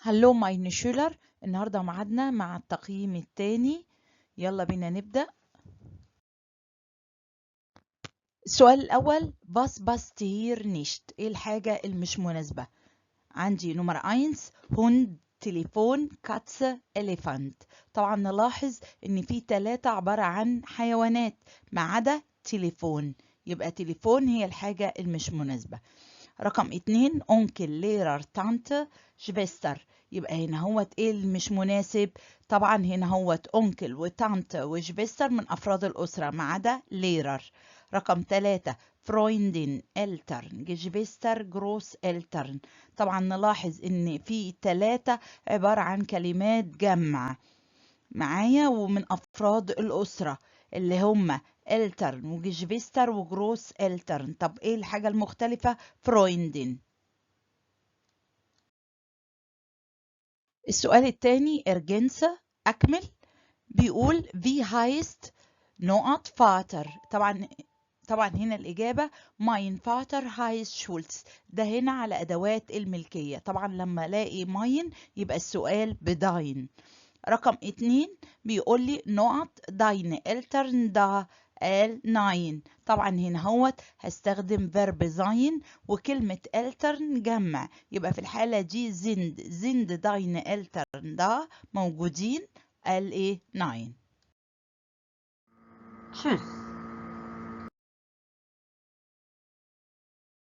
هلو ماين شولر. النهاردة معادنا مع التقييم الثاني. يلا بينا نبدأ. السؤال الأول باس تهير نيشت، ايه الحاجة المش مناسبة؟ عندي نمرة 1 هوند، تليفون، كاتس، إليفانت. طبعا نلاحظ ان في 3 عبارة عن حيوانات ما عدا تليفون، يبقى تليفون هي الحاجة المش مناسبة. رقم 2 أونكل، ليرر، تانت، شفيستر. يبقى هنا هوت ايه اللي مش مناسب؟ طبعا هنا هوت أونكل وتانت وشفيستر من أفراد الأسرة ما عدا ليرر. رقم 3 فرويندين، إلترن، جشفيستر، جروس إلترن. طبعا نلاحظ ان في 3 عبارة عن كلمات جمع معايا ومن أفراد الأسرة اللي هم إلترن وجشفيستر وجروس إلترن. طب إيه الحاجة المختلفة؟ فرويندين. السؤال الثاني إرجنسة، أكمل. بيقول في هايست نقط فاتر. طبعا هنا الإجابة ماين فاتر هايست شولتز. ده هنا على أدوات الملكية. طبعا لما ألاقي ماين يبقى السؤال بداين. رقم 2 بيقول لي نقط داين الترن دا ال 9. طبعا هنا هوت هستخدم فيرب زاين وكلمة الترن جمع، يبقى في الحالة دي زند داين الترن دا موجودين ال ايه 9. Tschüss.